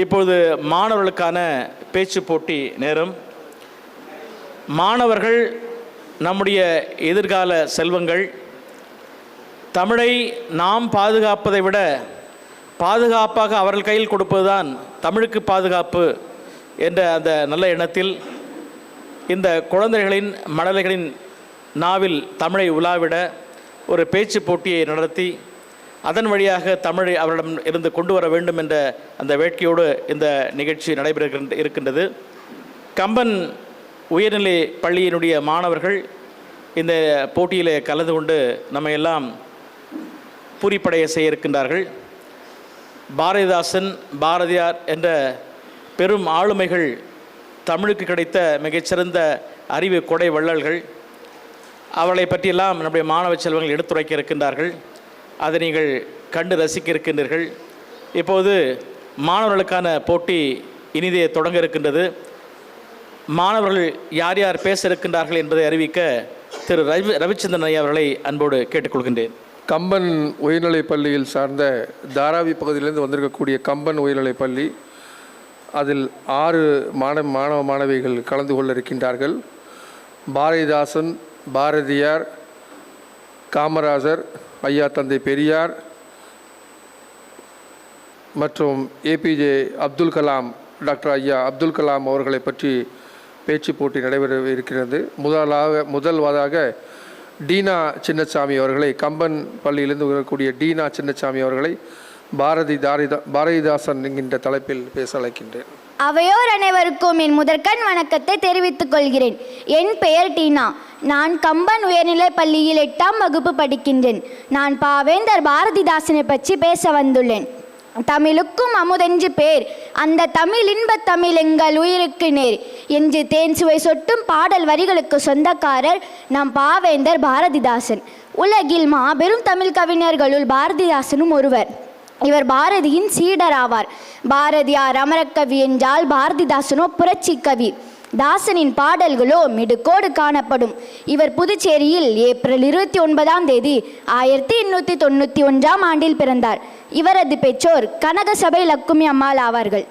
இப்பொழுது மாணவர்களுக்கான பேச்சு போட்டி நேரம். மாணவர்கள் நம்முடைய எதிர்கால செல்வங்கள். தமிழை நாம் பாதுகாப்பதை விட பாதுகாப்பாக அவர்கள் கையில் கொடுப்பதுதான் தமிழுக்கு பாதுகாப்பு என்ற அந்த நல்ல எண்ணத்தில் இந்த குழந்தைகளின் மழலைகளின் நாவில் தமிழை உலாவிட ஒரு பேச்சு போட்டியை நடத்தி அதன் வழியாக தமிழை அவரிடம் இருந்து கொண்டு வர வேண்டும் என்ற அந்த வேட்கையோடு இந்த நிகழ்ச்சி நடைபெற இருக்கின்றது. கம்பன் உயர்நிலை பள்ளியினுடைய மாணவர்கள் இந்த போட்டியில் கலந்து கொண்டு நம்ம எல்லாம் பூரிப்படைய செய்ய இருக்கின்றார்கள். பாரதிதாசன், பாரதியார் என்ற பெரும் ஆளுமைகள் தமிழுக்கு கிடைத்த மிகச்சிறந்த அறிவு கொடை வள்ளல்கள். அவளை பற்றியெல்லாம் நம்முடைய மாணவ செல்வங்கள் எடுத்துரைக்க இருக்கின்றார்கள். அதை நீங்கள் கண்டு ரசிக்க இருக்கின்றீர்கள். இப்போது மாணவர்களுக்கான போட்டி இனிதே தொடங்க இருக்கின்றது. மாணவர்கள் யார் யார் பேச இருக்கின்றார்கள் என்பதை அறிவிக்க திரு ரவிச்சந்திரன் ஐயா அவர்களை அன்போடு கேட்டுக்கொள்கின்றேன். கம்பன் உயர்நிலைப் பள்ளியில் சார்ந்த தாராவி பகுதியிலிருந்து வந்திருக்கக்கூடிய கம்பன் உயர்நிலைப் பள்ளி, அதில் 6 மாணவ மாணவிகள் கலந்து கொள்ள இருக்கின்றார்கள். பாரதிதாசன், பாரதியார், காமராஜர், ஐயா தந்தை பெரியார் மற்றும் ஏபிஜே அப்துல் கலாம், டாக்டர் ஐயா அப்துல் கலாம் அவர்களை பற்றி பேச்சு போட்டி நடைபெற இருக்கிறது. முதல்வதாக டீனா சின்னசாமி அவர்களை, கம்பன் பள்ளியிலிருந்து வரக்கூடிய டீனா சின்னசாமி அவர்களை பாரதிதாசன் என்கின்ற தலைப்பில் பேச அழைக்கின்றேன். அவையோர் அனைவருக்கும் என் முதற்கண் வணக்கத்தை தெரிவித்துக் கொள்கிறேன். என் பெயர் டீனா. நான் கம்பன் உயர்நிலைப் பள்ளியில் 8ஆம் வகுப்பு படிக்கின்றேன். நான் பாவேந்தர் பாரதிதாசனை பற்றி பேச வந்துள்ளேன். தமிழுக்கும் அமுதென்று பேர், அந்த தமிழ் இன்பத் தமிழ் எங்கள் உயிருக்கு நேர் என்று தேன் சுவை சொட்டும் பாடல் வரிகளுக்கு சொந்தக்காரர் நம் பாவேந்தர் பாரதிதாசன். உலகில் மாபெரும் தமிழ் கவிஞர்களுள் பாரதிதாசனும் ஒருவர். இவர் பாரதியின் சீடர் ஆவார். பாரதியார் அமரக்கவி என்றால் பாரதிதாசனோ புரட்சி கவி. தாசனின் பாடல்களோ மிடுக்கோடு காணப்படும். இவர் புதுச்சேரியில் ஏப்ரல் 29ஆம் தேதி 1891ஆம் ஆண்டில் பிறந்தார். இவரது பெற்றோர் கனகசபை லக்குமி அம்மாள் ஆவார்கள்.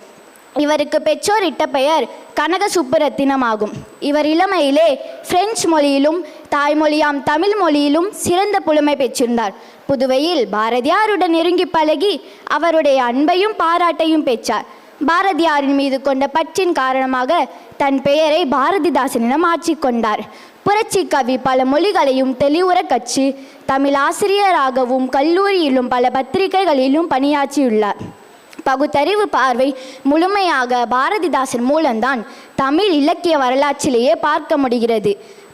இவருக்கு பெற்றோர் இட்ட பெயர் கனக சுப்புரத்தினம் ஆகும். இவர் இளமையிலே பிரெஞ்சு மொழியிலும் தாய்மொழியாம் தமிழ் மொழியிலும் சிறந்த புலமை பெற்றிருந்தார். புதுவையில் பாரதியாருடன் நெருங்கி பழகி அவருடைய அன்பையும் பாராட்டையும் பெற்றார். பாரதியாரின் மீது கொண்ட பற்றின் காரணமாக தன் பெயரை பாரதிதாசன் என மாற்றிக்கொண்டார். புரட்சி கவி பல மொழிகளையும் தெளிவுற கற்று தமிழ் ஆசிரியராகவும் கல்லூரியிலும் பல பத்திரிகைகளிலும் பணியாற்றியுள்ளார். பகுத்தறிவு பார்வை முழுமையாக பாரதிதாசன் மூலம்தான் தமிழ் இலக்கிய வரலாற்றிலேயே பார்க்க முடிகிறது.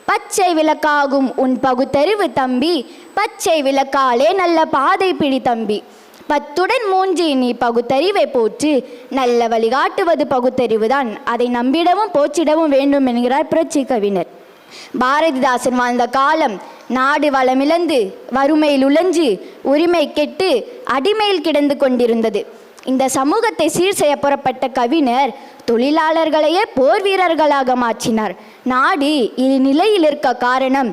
பச்சை விளக்காகும் உன் பகுத்தறிவு தம்பி, பச்சை விளக்காலே நல்ல பாதை பிடி தம்பி, பத்துடன் மூஞ்சி நீ பகுத்தறிவை போற்று, நல்ல வழிகாட்டுவது பகுத்தறிவுதான், அதை நம்பிடவும் போற்றிடவும் வேண்டும் என்கிறார் புரட்சி கவிஞர். பாரதிதாசன் வாழ்ந்த காலம் நாடு வளமிழந்து வறுமையில் உழன்று உரிமை கெட்டு அடிமையில் கிடந்து கொண்டிருந்தது. இந்த சமூகத்தை சீர் செய்ய புறப்பட்ட கவிஞர் தொழிலாளர்களையே போர் வீரர்களாக மாற்றினார். நாடு இது நிலையில் இருக்க காரணம்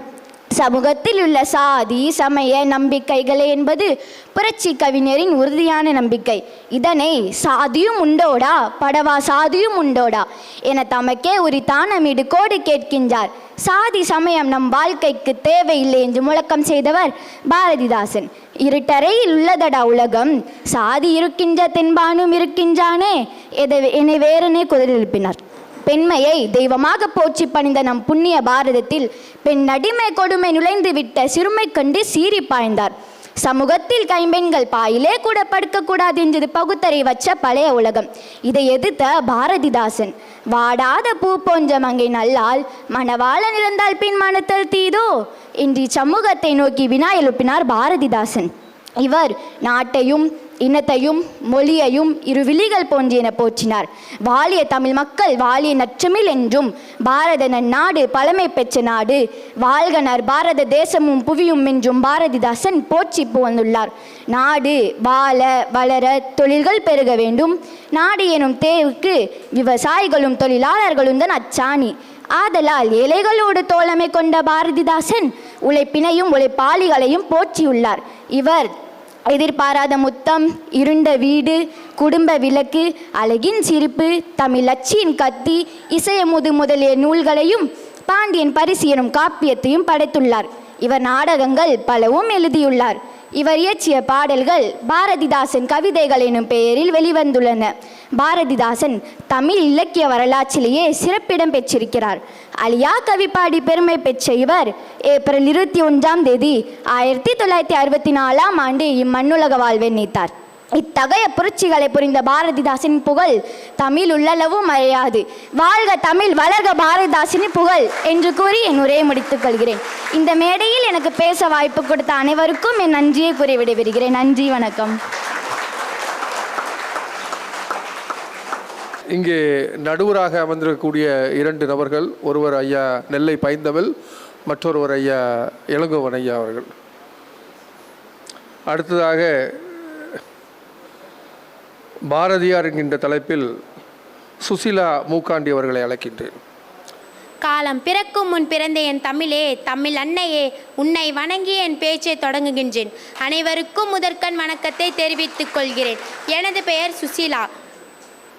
சமூகத்தில் உள்ள சாதி சமய நம்பிக்கைகளே என்பது புரட்சி கவிஞரின் உறுதியான நம்பிக்கை. இதனை சாதியும் உண்டோடா படவா சாதியும் உண்டோடா என தமக்கே உரித்தான மிடுக்கோடு கேட்கின்றார். சாதி சமயம் நம் வாழ்க்கைக்கு தேவையில்லை என்று முழக்கம் செய்தவர் பாரதிதாசன். இருட்டறையில் உள்ளதடா உலகம், சாதி இருக்கின்ற தென்பானும் இருக்கின்றானே என்னை வேறனே குரல் எழுப்பினார். பெண்மையை தெய்வமாக போற்றி பணிந்த நம் புண்ணிய பாரதத்தில் பெண் அடிமை கொடுமை நுழைந்து விட்ட சிறுமை கண்டு சீறி பாய்ந்தார். சமூகத்தில் கைம்பெண்கள் பாயிலே கூட படுக்கக்கூடாது என்றது பகுத்தறிவற்ற பழைய உலகம். இதை எதிர்த்த பாரதிதாசன் வாடாத பூ போன்ற மங்கை நல்லால் மணவாளன் இறந்தால் பின் மனத்தல் தீதோ என்று சமூகத்தை நோக்கி வினா எழுப்பினார் பாரதிதாசன். இவர் நாட்டையும் இனத்தையும் மொழியையும் இரு விழிகள் போன்றென போற்றினார். வாலிய தமிழ் மக்கள் வாலிய நற்றமிழ் என்றும் பாரத நன்னாடு பழமை பெற்ற நாடு வாழ்கனர் பாரத தேசமும் புவியும் என்றும் பாரதிதாசன் போற்றி புகழ்ந்துள்ளார். நாடு வாழ வளர தொழில்கள் பெருக வேண்டும். நாடு எனும் தேவுக்கு விவசாயிகளும் தொழிலாளர்களும் தான் அச்சாணி. ஆதலால் ஏழைகளோடு தோழமை கொண்ட பாரதிதாசன் உழைப்பினையும் உழைப்பாளிகளையும் போற்றியுள்ளார். இவர் எதிர்பாராத முத்தம், இருண்ட வீடு, குடும்ப விளக்கு, அழகின் சிரிப்பு, தமிழ் அச்சியின் கத்தி, இசையமுது முதலிய நூல்களையும் பாண்டியன் பரிசு எனும் காப்பியத்தையும் படைத்துள்ளார். இவர் நாடகங்கள் பலவும் எழுதியுள்ளார். இவர் இயற்றிய பாடல்கள் பாரதிதாசன் கவிதைகள் எனும் பெயரில் வெளிவந்துள்ளன. பாரதிதாசன் தமிழ் இலக்கிய வரலாற்றிலேயே சிறப்பிடம் பெற்றிருக்கிறார். அழியா கவி பாடி பெருமை பெற்ற இவர் ஏப்ரல் 21 1964 இம்மண்ணுலக வாழ்வை நீத்தார். இத்தகைய புரட்சிகளை புரிந்த பாரதிதாசன் புகழ் தமிழ் உள்ளளவு மறையாது. வாழ்க தமிழ், வளர்க பாரதிதாசனின் புகழ் என்று கூறி என் உரையை முடித்துக் கொள்கிறேன். இந்த மேடையில் எனக்கு பேச வாய்ப்பு கொடுத்த அனைவருக்கும் என் நன்றியை கூறி விடைபெறுகிறேன். நன்றி, வணக்கம். இங்கே நடுவராக அமர்ந்திருக்கக்கூடிய 2 நபர்கள், ஒருவர் ஐயா நெல்லை பைந்தமிழ், மற்றொருவர் ஐயா இளங்கோவன் ஐயா அவர்கள். அடுத்ததாக பாரதியார் என்கின்ற தலைப்பில் சுசிலா மூக்காண்டி அவர்களை அழைக்கின்றேன். காலம் பிறக்கும் முன் பிறந்த என் தமிழே, தமிழ் அன்னையே, உன்னை வணங்கி என் பேச்சை தொடங்குகின்றேன். அனைவருக்கும் முதற்கண் வணக்கத்தை தெரிவித்துக் கொள்கிறேன். எனது பெயர் சுசிலா.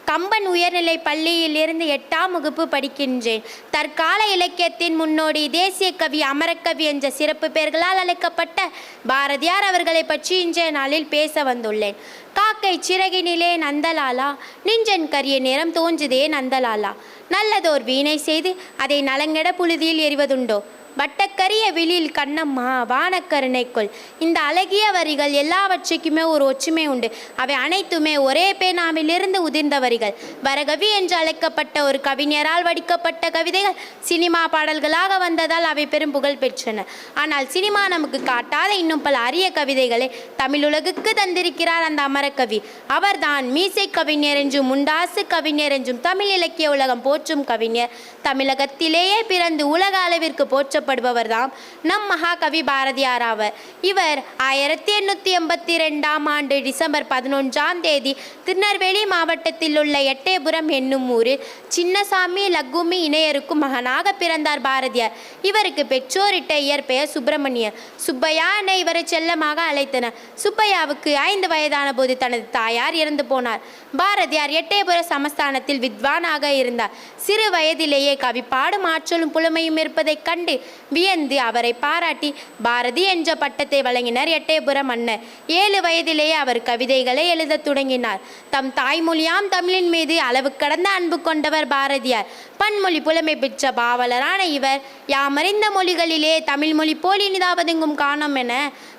கம்பன் உயர்நிலை பள்ளியில் இருந்து 8ஆம் வகுப்பு படிக்கின்றேன். தற்கால இலக்கியத்தின் முன்னோடி, தேசிய கவி, அமரக்கவி என்ற சிறப்பு பெயர்களால் அழைக்கப்பட்ட பாரதியார் அவர்களை பற்றி இன்றைய நாளில் பேச வந்துள்ளேன். காக்கை சிறகினிலே நந்தலாலா, நெஞ்சன் கரிய நிறம் தோன்றுதே நந்தலாலா. நல்லதோர் வீணை செய்து அதை நலங்கெட புழுதியில் எறிவதுண்டோ? வட்டக்கரிய விழில் கண்ணம்மா வானக்கருணைக்குள். இந்த அழகிய வரிகள் எல்லாவற்றுக்குமே ஒரு ஒற்றுமை உண்டு. அவை அனைத்துமே ஒரே பேனாவிலிருந்து உதிர்ந்த வரிகள். வரகவி என்று அழைக்கப்பட்ட ஒரு கவிஞரால் வடிக்கப்பட்ட கவிதைகள் சினிமா பாடல்களாக வந்ததால் அவை பெரும் புகழ் பெற்றன. ஆனால் சினிமா நமக்கு காட்டாத இன்னும் பல அரிய கவிதைகளை தமிழுலகுக்கு தந்திருக்கிறார் அந்த அமரக்கவி. அவர்தான் மீசை கவிஞர் என்றும் முண்டாசு கவிஞர் என்றும் தமிழ் இலக்கிய உலகம் போற்றும் கவிஞர். தமிழகத்திலேயே பிறந்து உலக அளவிற்கு போற்றப்படுபவர்தான் நம் மகாகவி பாரதியார் ஆவர். இவர் 1882 டிசம்பர் 11 திருநெல்வேலி மாவட்டத்தில் உள்ள எட்டயபுரம் என்னும் ஊரில் சின்னசாமி லக்குமி இணையருக்கும் மகனாக பிறந்தார் பாரதியார். இவருக்கு பெற்றோரிட்ட இயற்பெயர் சுப்பிரமணியர். சுப்பையா என இவரை செல்லமாக அழைத்தனர். சுப்பையாவுக்கு 5 வயதான போது தனது தாயார் இறந்து போனார். பாரதியார் எட்டயபுர சமஸ்தானத்தில் வித்வானாக இருந்தார். சிறு வயதிலேயே கவி பாடும் ஆற்றலும் புலமையும் இருப்பதைக் கண்டு வியந்து அவரை பாராட்டி பாரதி என்ற பட்டத்தை வழங்கினர் எட்டயபுர மன்னர். 7 வயதிலேயே அவர் கவிதைகளை எழுத தொடங்கினார். தம் தாய்மொழியாம் தமிழின் மீது அளவு கடந்த அன்பு கொண்டவர் பாரதியார். பன்மொழி புலமை பெற்ற பாவலரான இவர் யாமறிந்த மொழிகளிலே தமிழ் மொழி போல் இனிதாவதெங்கும் காணோம் என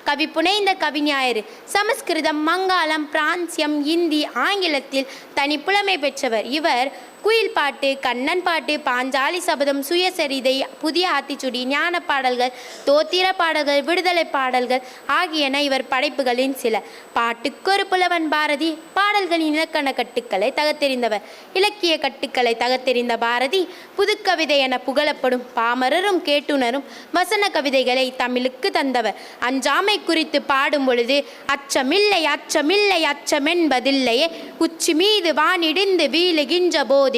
கவி புனைந்த கவிஞாயிறு. சமஸ்கிருதம், மங்காளம், பிரான்சியம், இந்தி, ஆங்கிலத்தில் தனி புலமை பெற்றவர். இவர் குயில் பாட்டு, கண்ணன் பாட்டு, பாஞ்சாலி சபதம், சுயசரிதை, புதிய ஆத்திச்சுடி, ஞான பாடல்கள், தோத்திர பாடல்கள், விடுதலை பாடல்கள் ஆகியன இவர் படைப்புகளின் சில. பாட்டுக்கொரு புலவன் பாரதி. பாடல்களின் இலக்கண கட்டுக்களை தகத்தெறிந்தவர். இலக்கிய கட்டுக்களை தகத்தெறிந்த பாரதி புதுக்கவிதை என புகழப்படும் பாமரரும் கேட்டுணரும் வசன கவிதைகளை தமிழுக்கு தந்தவர். அஞ்சாமை குறித்து பாடும் பொழுது அச்சமில்லை அச்சமில்லை அச்சமென்பதில்லையே, உச்சி மீது வானிடிந்து வீழுகின்ற போதிலும்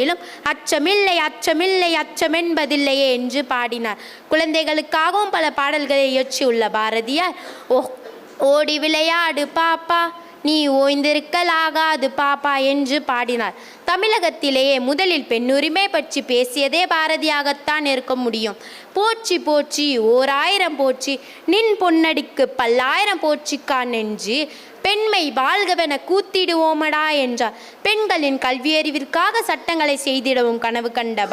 அச்சமில்லை அச்சமில்லை அச்சமென்பதில்லையே என்று பாடினார். குழந்தைகளுக்காகவும் பல பாடல்களை இயற்றியுள்ள பாரதியார் ஓடி விளையாடு பாப்பா, நீ ஓய்ந்திருக்கலாகாது பாப்பா என்று பாடினார். தமிழகத்திலேயே முதலில் பெண்ணுரிமை பற்றி பேசியதே பாரதியாகத்தான் இருக்க முடியும். போற்றி போற்றி 1000 போற்றி, நின் பொன்னடிக்கு 10,000 போற்றிக்கான் என்று பெண்மை வாழ்கவென கூத்திடுவோமடா என்றார். பெண்களின் கல்வியறிவிற்காக சட்டங்களை செய்திடவும் கனவு கண்ட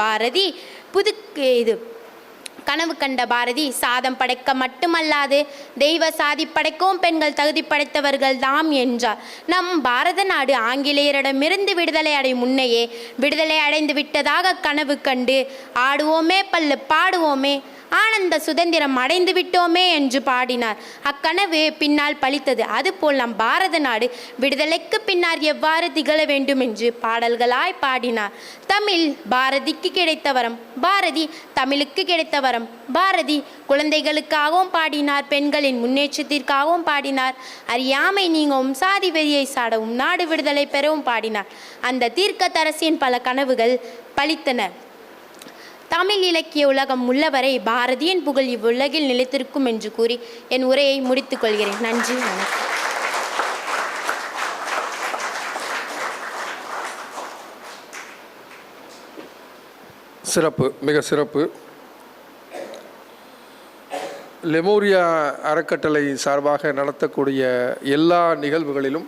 பாரதி சாதம் படைக்க மட்டுமல்லாது தெய்வ சாதி படைக்கவும் பெண்கள் தகுதி படைத்தவர்கள் தாம் என்றார். நம் பாரத நாடு ஆங்கிலேயரிடமிருந்து விடுதலை அடையும் முன்னையே விடுதலை அடைந்து விட்டதாக கனவு கண்டு ஆடுவோமே பல்லு பாடுவோமே, ஆனந்த சுதந்திரம் அடைந்து விட்டோமே என்று பாடினார். அக்கனவு பின்னால் பலித்தது. அதுபோல் நம் பாரத நாடு விடுதலைக்கு பின்னால் எவ்வாறு திகழ வேண்டும் என்று பாடல்களாய் பாடினார். தமிழ் பாரதிக்கு கிடைத்த வரம், பாரதி தமிழுக்கு கிடைத்த வரம். பாரதி குழந்தைகளுக்காகவும் பாடினார், பெண்களின் முன்னேற்றத்திற்காகவும் பாடினார், அறியாமை நீங்கவும் சாதி வெறியை சாடவும் நாடு விடுதலை பெறவும் பாடினார். அந்த தீர்க்கதரிசியின் பல கனவுகள் பலித்தன. தமிழ் இலக்கிய உலகம் உள்ளவரை பாரதியின் புகழ் இவ்வுலகில் நிலைத்திருக்கும் என்று கூறி என் உரையை முடித்துக் கொள்கிறேன். நன்றி, வணக்கம். சிறப்பு, மிக சிறப்பு. லெமோரியா அறக்கட்டளை சார்பாக நடத்தக்கூடிய எல்லா நிகழ்வுகளிலும்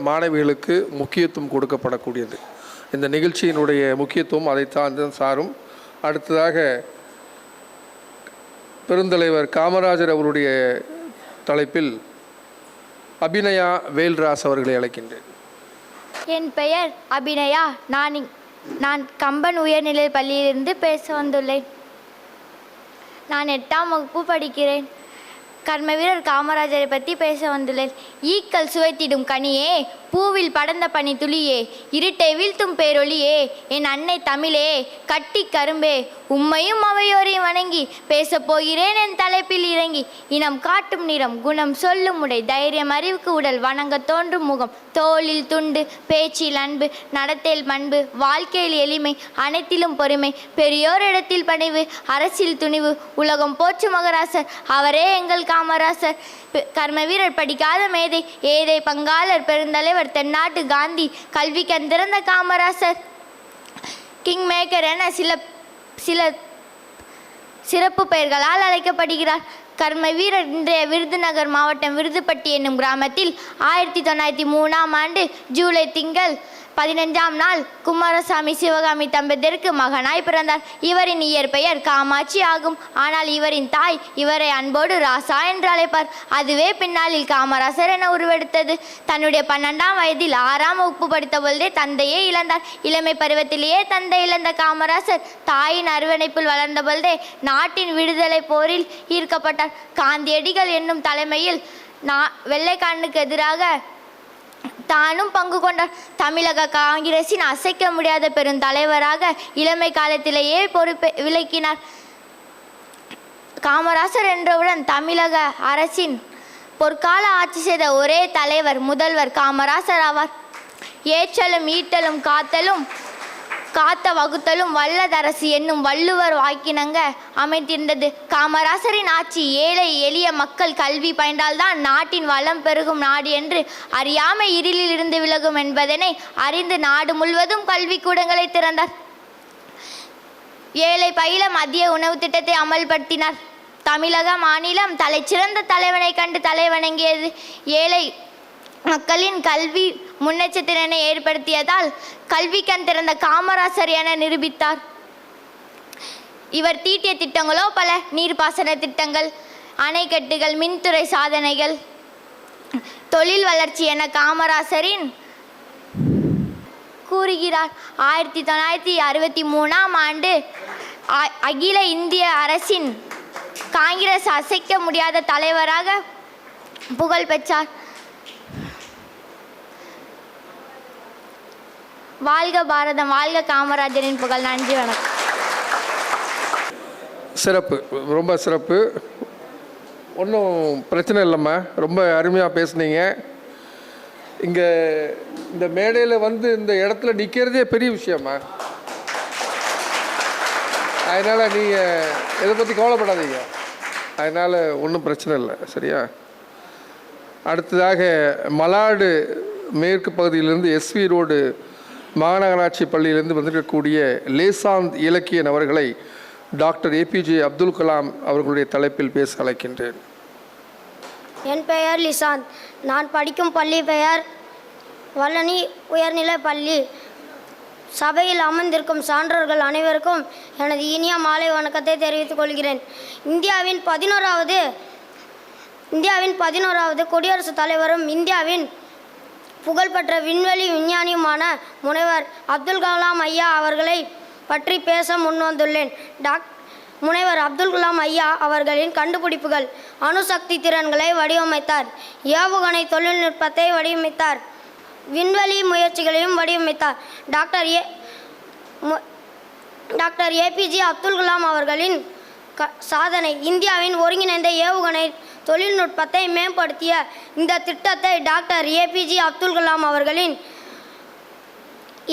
மாணவிகளுக்கு முக்கியத்துவம் கொடுக்கப்படக்கூடியது. இந்த நிகழ்ச்சியினுடைய முக்கியத்துவம் அதைத்தான் சாரும். அடுத்ததாக பெருந்தலைவர் காமராஜர் அவருடைய தலைப்பில் அபிநயா வேல்ராஸ் அவர்களை அழைக்கின்றேன். என் பெயர் அபிநயா. நான் கம்பன் உயர்நிலைப் பள்ளியிலிருந்து பேச வந்துள்ளேன். நான் 8ஆம் வகுப்பு படிக்கிறேன். கர்மவீரர் காமராஜரை பற்றி பேச வந்துள்ளேன். ஈக்கள் சுவைத்திடும் கனியே, பூவில் படர்ந்த பனி துளியே, இருட்டை வீழ்த்தும் பேரொளியே, என் அன்னை தமிழே, கட்டி கரும்பே, உம்மையும் அவையோரையும் வணங்கி பேசப் போகிறேன் என் தலைப்பில் இறங்கி. இனம் காட்டும் நிறம், குணம் சொல்லும் உடை, தைரியம் அறிவுக்கு உடல், வணங்க தோன்றும் முகம், தோளில் துண்டு, பேச்சில் அன்பு, நடத்தையில் பண்பு, வாழ்க்கையில் எளிமை, அனைத்திலும் பொறுமை, பெரியோர் இடத்தில் பணிவு, அரசியல் துணிவு, உலகம் போற்றும் மகராசர் அவரே எங்கள் காமராசர். கர்மவீரர் படிக்காத மேதை, ஏதை பங்காளர், பெருந்தலைவர், தென்னாட்டு காந்தி, கல்வி கந்திறந்த காமராசர், கிங் மேக்கர் என சில சிறப்பு பெயர்களால் அழைக்கப்படுகிறார். கர்மவீரர் இன்றைய விருதுநகர் மாவட்டம் விருதுப்பட்டி என்னும் கிராமத்தில் 1903ஆம் ஆண்டு ஜூலை திங்கள் 15ஆம் நாள் குமாரசாமி சிவகாமி தம்பதியருக்கு மகனாய் பிறந்தார். இவரின் இயற்பெயர் காமாட்சி ஆகும். ஆனால் இவரின் தாய் இவரை அன்போடு ராசா என்று அழைப்பார். அதுவே பின்னாளில் காமராசர் என உருவெடுத்தது. தன்னுடைய 12ஆம் வயதில் 6ஆம் வகுப்பு படித்த பொழுதே தந்தையே இழந்தார். இளமை பருவத்திலேயே தந்தை இழந்த காமராசர் தாயின் அரவணைப்பில் வளர்ந்த பொழுதே நாட்டின் விடுதலை போரில் ஈர்க்கப்பட்டார். காந்தியடிகள் என்னும் தலைமையில் வெள்ளைக்காரனுக்கு எதிராக தானும் பங்கு கொண்டார். தமிழக காங்கிரசின் அசைக்க முடியாத பெருந்தலைவராக இளமை காலத்திலேயே பொறுப்பை விளக்கினார். காமராசர் என்றவுடன் தமிழக அரசின் பொற்கால ஆட்சி செய்த ஒரே தலைவர் முதல்வர் காமராசர் ஆவார். ஏற்றலும் ஈட்டலும் காத்த வகுத்தலும் வல்லதரசு என்னும் வள்ளுவர் வாக்கினங்க அமைந்திருந்தது. காமராசரின் ஆட்சி ஏழை எளிய மக்கள் கல்வி பயின்றால்தான் நாட்டின் வளம் பெருகும் நாடு என்று அறியாமை இருளில் இருந்து விலகும் என்பதனை அறிந்து நாடு முழுவதும் கல்விக்கூடங்களை திறந்தார். ஏழை பயில மதிய உணவு திட்டத்தை அமல்படுத்தினார். தமிழக மாநிலம் தலைச்சிறந்த தலைவனை கண்டு தலைவணங்கியது. ஏழை மக்களின் கல்வி முன்னேற்றத்தினை ஏற்படுத்தியதால் கல்வி கண் திறந்த காமராசர் என நிரூபித்தார். இவர் தீட்டிய திட்டங்களோ பல. நீர்ப்பாசன திட்டங்கள், அணைக்கட்டுகள், மின்துறை சாதனைகள், தொழில் வளர்ச்சி என காமராசரின் கூறுகிறார். 1963ஆம் ஆண்டு அகில இந்திய அரசின் காங்கிரஸ் அசைக்க முடியாத தலைவராக புகழ் பெற்றார். வாழ்க பாரதம், வாழ்க காமராஜரின் புகழ். நன்றி, வணக்கம். சிறப்பு, ரொம்ப சிறப்பு. ஒன்றும் பிரச்சனை இல்லைம்மா, ரொம்ப அருமையாக பேசுனீங்க. இங்கே இந்த மேடையில் இந்த இடத்துல நிற்கிறதே பெரிய விஷயம்மா. அதனால் நீங்கள் இதை பற்றி கவலைப்படாதீங்க. அதனால் ஒன்றும் பிரச்சனை இல்லை, சரியா? அடுத்ததாக மலாடு மேற்கு பகுதியிலிருந்து எஸ்வி ரோடு மாநகராட்சி பள்ளியிலிருந்து வந்திருக்கக்கூடிய லேசாந்த் இலக்கியன் அவர்களை டாக்டர் ஏபிஜே அப்துல் கலாம் அவர்களுடைய தலைப்பில் பேச அழைக்கின்றேன். என் பெயர் லிசாந்த். நான் படிக்கும் பள்ளி பெயர் வல்லனி உயர்நிலைப் பள்ளி. சபையில் அமர்ந்திருக்கும் சான்றோர்கள் அனைவருக்கும் எனது இனிய மாலை வணக்கத்தை தெரிவித்துக் கொள்கிறேன். இந்தியாவின் 11வது குடியரசுத் தலைவரும் இந்தியாவின் புகழ்பெற்ற விண்வெளி விஞ்ஞானியுமான முனைவர் அப்துல் கலாம் ஐயா அவர்களை பற்றி பேச முன்வந்துள்ளேன். முனைவர் அப்துல் கலாம் ஐயா அவர்களின் கண்டுபிடிப்புகள்: அணுசக்தி திறன்களை வடிவமைத்தார், ஏவுகணை தொழில்நுட்பத்தை வடிவமைத்தார், விண்வெளி முயற்சிகளையும் வடிவமைத்தார். டாக்டர் ஏபிஜே அப்துல் கலாம் அவர்களின் சாதனை: இந்தியாவின் ஒருங்கிணைந்த ஏவுகணை தொழில்நுட்பத்தை மேம்படுத்திய இந்த திட்டத்தை டாக்டர் ஏபிஜே அப்துல் கலாம் அவர்களின்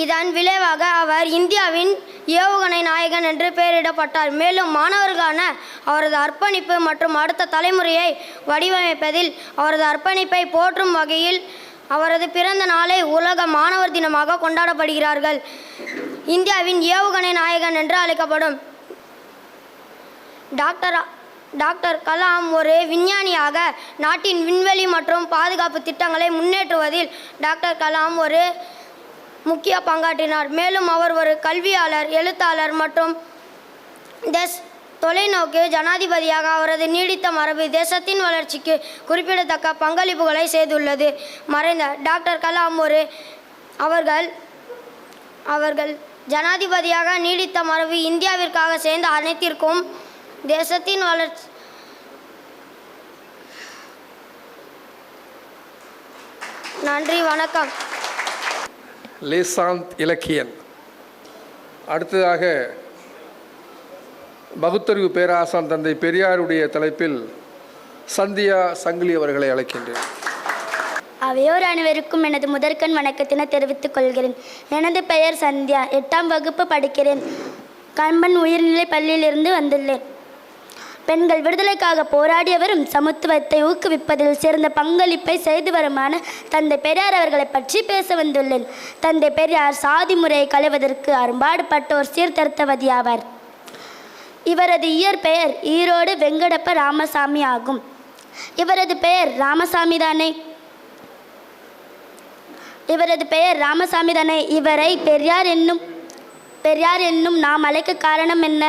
இதன் விளைவாக அவர் இந்தியாவின் ஏவுகணை நாயகன் என்று பெயரிடப்பட்டார். மேலும் மாணவர்களான அவரது அர்ப்பணிப்பு மற்றும் அடுத்த தலைமுறையை வடிவமைப்பதில் அவரது அர்ப்பணிப்பை போற்றும் வகையில் அவரது பிறந்த நாளை உலக மாணவர் தினமாக கொண்டாடப்படுகிறார்கள். இந்தியாவின் ஏவுகணை நாயகன் என்று அழைக்கப்படும். டாக்டர் கலாம் ஒரு விஞ்ஞானியாக நாட்டின் விண்வெளி மற்றும் பாதுகாப்பு திட்டங்களை முன்னேற்றுவதில் டாக்டர் கலாம் ஒரு முக்கிய பங்காற்றினார். மேலும் அவர் ஒரு கல்வியாளர், எழுத்தாளர் மற்றும் தொலைநோக்கு ஜனாதிபதியாக அவரது நீடித்த மரபு தேசத்தின் வளர்ச்சிக்கு குறிப்பிடத்தக்க பங்களிப்புகளை செய்துள்ளது. மறைந்த டாக்டர் கலாம் அவர்கள் ஜனாதிபதியாக நீடித்த மரபு இந்தியாவிற்காக சேர்ந்த அனைத்திற்கும் தேசத்தின் வளர்ச்சி நன்றி, வணக்கம். லேசாந்த் இலக்கியன். அடுத்ததாக பகுத்தறிவு பேராசான் தந்தை பெரியாருடைய தலைப்பில் சந்தியா சங்கிலி அவர்களை அழைக்கின்றேன். அவையோர் அனைவருக்கும் எனது முதற்கண் வணக்கத்தினை தெரிவித்துக் கொள்கிறேன். எனது பெயர் சந்தியா, 8ஆம் வகுப்பு படிக்கிறேன். கம்பன் உயர்நிலை பள்ளியிலிருந்து வந்துள்ளேன். பெண்கள் விடுதலைக்காக போராடியவரும் சமத்துவத்தை ஊக்குவிப்பதில் சிறந்த பங்களிப்பை செய்து வருமான தந்தை பெரியார் அவர்களை பற்றி பேச வந்துள்ளேன். தந்தை பெரியார் சாதி முறையை களைவதற்கு அரும்பாடுபட்டோர் சீர்திருத்தவாதி ஆவார். இவரது இயற்பெயர் ஈரோடு வெங்கடப்ப ராமசாமி ஆகும். இவரது பெயர் ராமசாமி தானே? இவரை பெரியார் என்னும் நாம் அழைக்க காரணம் என்ன?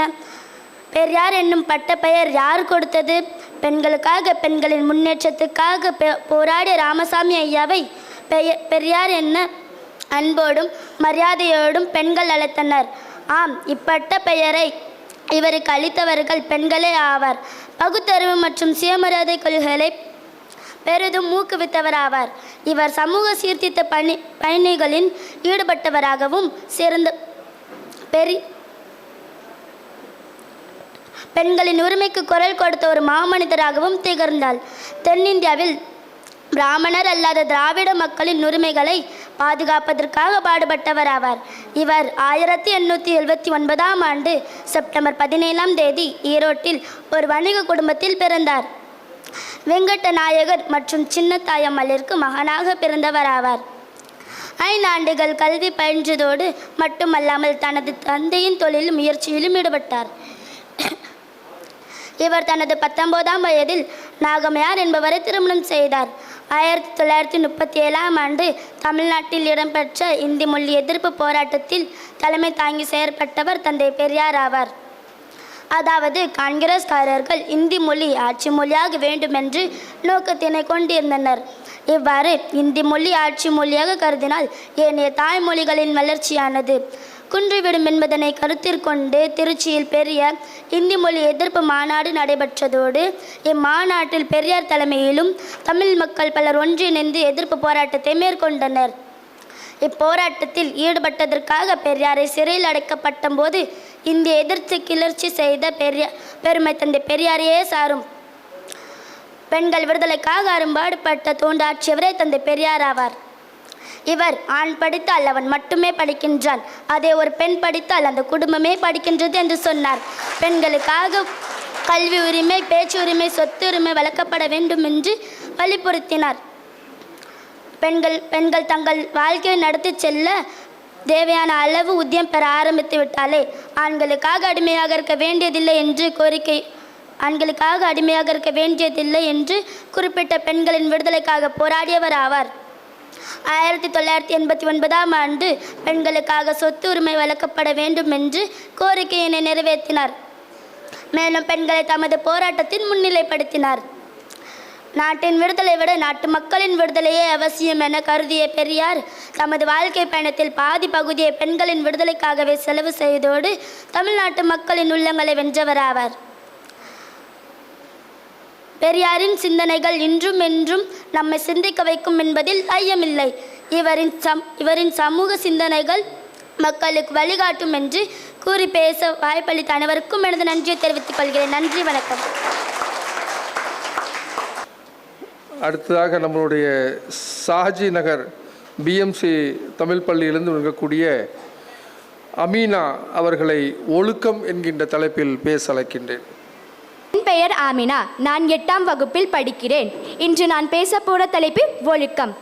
பெரியார் என்னும் பட்ட பெயர் யார் கொடுத்தது? பெண்களுக்காக, பெண்களின் முன்னேற்றத்துக்காக போராடிய ராமசாமி ஐயாவை பெரியார் என்ன அன்போடும் மரியாதையோடும் பெண்கள் அழைத்தனர். ஆம், இப்பட்ட பெயரை இவருக்கு அளித்தவர்கள் பெண்களே ஆவார். பகுத்தறிவு மற்றும் சுயமரியாதை கொள்கைகளை பெரிதும் ஊக்குவித்தவராவார். இவர் சமூக சீர்திருத்த பணிகளில் ஈடுபட்டவராகவும் சிறந்த பெண்களின் உரிமைக்கு குரல் கொடுத்த ஒரு மாமனிதராகவும் திகழ்ந்தார். தென்னிந்தியாவில் பிராமணர் அல்லாத திராவிட மக்களின் உரிமைகளை பாதுகாப்பதற்காக பாடுபட்டவராவார். இவர் 1879ஆம் ஆண்டு செப்டம்பர் 17ஆம் தேதி ஈரோட்டில் ஒரு வணிக குடும்பத்தில் பிறந்தார். வெங்கட்ட நாயகர் மற்றும் சின்னத்தாயம்மலிற்கு மகனாக பிறந்தவராவார். 5 ஆண்டுகள் கல்வி பயின்றதோடு மட்டுமல்லாமல் தனது தந்தையின் தொழில் முயற்சியிலும் ஈடுபட்டார். இவர் தனது 19ஆம் வயதில் நாகம்மையார் என்பவரை திருமணம் செய்தார். 1937ஆம் ஆண்டு தமிழ்நாட்டில் இடம்பெற்ற இந்தி மொழி எதிர்ப்பு போராட்டத்தில் தலைமை தாங்கி செயற்பட்டவர் தந்தை பெரியார் ஆவார். அதாவது காங்கிரஸ்காரர்கள் இந்தி மொழி ஆட்சி மொழியாக வேண்டுமென்று நோக்கத்தினை கொண்டிருந்தனர். இவ்வாறு இந்தி மொழி ஆட்சி மொழியாக கருதினால் ஏனைய தாய்மொழிகளின் வளர்ச்சியானது குன்றிவிடும் என்பதனை கருத்தில் கொண்டு திருச்சியில் பெரிய இந்தி மொழி எதிர்ப்பு மாநாடு நடைபெற்றதோடு இம்மாநாட்டில் பெரியார் தலைமையிலும் தமிழ் மக்கள் பலர் ஒன்றிணைந்து எதிர்ப்பு போராட்டத்தை மேற்கொண்டனர். இப்போராட்டத்தில் ஈடுபட்டதற்காக பெரியாரை சிறையில் அடைக்கப்பட்ட போது இந்திய எதிர்த்து கிளர்ச்சி செய்த பெருமை தந்தை பெரியாரையே சாரும். பெண்கள் விடுதலைக்காக அரும்பாடுபட்ட தோண்டாற்றியவரே தந்தை பெரியார் ஆவார். இவர் ஆண் படித்தால் அவன் மட்டுமே படிக்கின்றான், அதே ஒரு பெண் படித்தால் அந்த குடும்பமே படிக்கின்றது என்று சொன்னார். பெண்களுக்காக கல்வி உரிமை, பேச்சு உரிமை, சொத்து உரிமை வளர்க்கப்பட வேண்டும் என்று வலியுறுத்தினார். பெண்கள் தங்கள் வாழ்க்கையை நடத்தி செல்ல தேவையான அளவு உத்தியம் பெற ஆரம்பித்து விட்டாலே ஆண்களுக்காக அடிமையாக இருக்க வேண்டியதில்லை என்று குறிப்பிட்ட பெண்களின் விடுதலைக்காக போராடியவர் ஆவார். 1989ஆம் ஆண்டு பெண்களுக்காக சொத்து உரிமை வழங்கப்பட வேண்டும் என்று கோரிக்கையினை நிறைவேற்றினார். மேலும் பெண்களை தமது போராட்டத்தில் முன்னிலைப்படுத்தினார். நாட்டின் விடுதலை விட நாட்டு மக்களின் விடுதலையே அவசியம் என கருதிய பெரியார் தமது வாழ்க்கை பயணத்தில் பாதி பகுதியை பெண்களின் விடுதலைக்காகவே செலவு செய்தோடு தமிழ்நாட்டு மக்களின் உள்ளங்களை வென்றவராவார். பெரியாரின் சிந்தனைகள் இன்றும் என்றும் நம்மை சிந்திக்க வைக்கும் என்பதில் ஐயமில்லை. இவரின் சமூக சிந்தனைகள் மக்களுக்கு வழிகாட்டும் என்று கூறி பேச வாய்ப்பளித்த அனைவருக்கும் எனது நன்றியை தெரிவித்துக் கொள்கிறேன். நன்றி, வணக்கம். அடுத்ததாக நம்மளுடைய ஷாஜி நகர் பிஎம்சி தமிழ் பள்ளியிலிருந்து இருக்கக்கூடிய அமீனா அவர்களை ஒழுக்கம் என்கின்ற தலைப்பில் பேச அழைக்கின்றேன். என் பெயர் ஆமினா. நான் 8ஆம் வகுப்பில் படிக்கிறேன். இன்று நான் பேச போகிற தலைப்பு ஒழுக்கம்.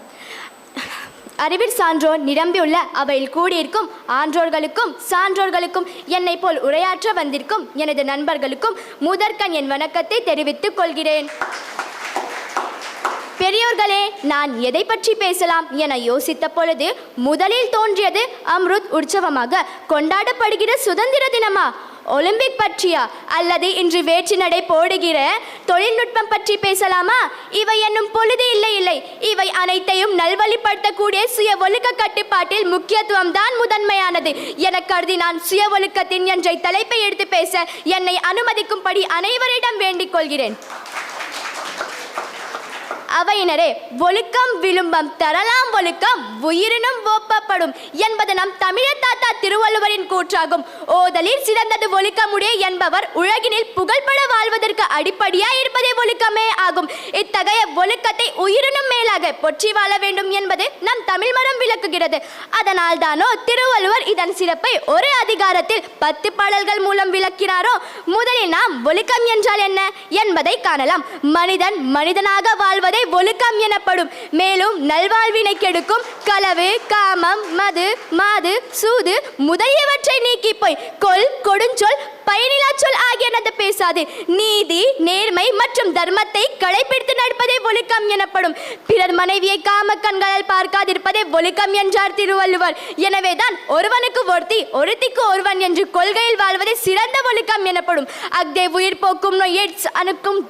அறிவில் சான்றோர் நிரம்பியுள்ள அவையில் கூடியிருக்கும் ஆன்றோர்களுக்கும் சான்றோர்களுக்கும் என்னை போல் உரையாற்ற வந்திருக்கும் எனது நண்பர்களுக்கும் முதற்கண் என் வணக்கத்தை தெரிவித்துக் கொள்கிறேன். பெரியோர்களே, நான் எதை பற்றி பேசலாம் என யோசித்த பொழுது முதலில் தோன்றியது அம்ருத் உற்சவமாக கொண்டாடப்படுகிற சுதந்திர தினமா, ஒலிம்பிக் பற்றியா, அல்லது இன்று வேற்று நடை போடுகிற தொழில்நுட்பம் பற்றி பேசலாமா? இவை என்னும் பொழுது இல்லை, இவை அனைத்தையும் நல்வழிப்படுத்தக்கூடிய சுய ஒழுக்க கட்டுப்பாட்டில் முக்கியத்துவம் தான் முதன்மையானது என கருதி நான் சுய ஒழுக்கத்தின் என்ற தலைப்பை எடுத்து பேச என்னை அனுமதிக்கும்படி அனைவரிடம் வேண்டிக் கொள்கிறேன். அவையினரே, ஒழுக்கம் விழும்பம் தரலாம் ஒழுக்கம் உயிரினும் ஓப்பப்படும் என்பது நம் தமிழர் தாத்தா திருவள்ளுவரின் கூற்றாகும். ஓதலில் சிறந்தது ஒழுக்கமுடைய என்பவர் உலகினில் புகழ்பட வாழ்வதற்கு அடிப்படையாய் இருப்பதே ஒழுக்கமே ஆகும். இத்தகைய ஒழுக்கத்தை உயிரினும் மேலாக பொற்றி வாழ வேண்டும் என்பது நம் தமிழ் மரம் விளக்குகிறது. அதனால் தானோ திருவள்ளுவர் இதன் சிறப்பை ஒரு அதிகாரத்தில் 10 பாடல்கள் மூலம் விளக்கினாரோ. முதலில் நாம் ஒழுக்கம் என்றால் என்ன என்பதை காணலாம். மனிதன் மனிதனாக வாழ்வதை ஒழுக்கம் எனப்படும். மேலும் நல்வாழ்வினை கெடுக்கும் களவு, காமம், மது, மாது, சூது முதலியவற்றை நீக்கி போய் கொல், கொடுஞ்சொல், பயனிலா சொல் ஆகியனது பேசாது நீதி, நேர்மை மற்றும் தர்மத்தை கடைபிடித்து நடப்பதே ஒழுக்கம் எனப்படும். பிறர் மனைவியை காம கண்களால் பார்க்காதிருப்பதே ஒழுக்கம் என்றார் திருவள்ளுவர். எனவேதான் ஒருவனுக்கு ஒருத்தி, ஒருத்திக்கு ஒருவன் என்று கொள்கையில் வாழ்வதே சிறந்த ஒழுக்கம் எனப்படும். அக்தே உயிர் போக்கும் நோய் எய்ட்ஸ் அணுக்கும்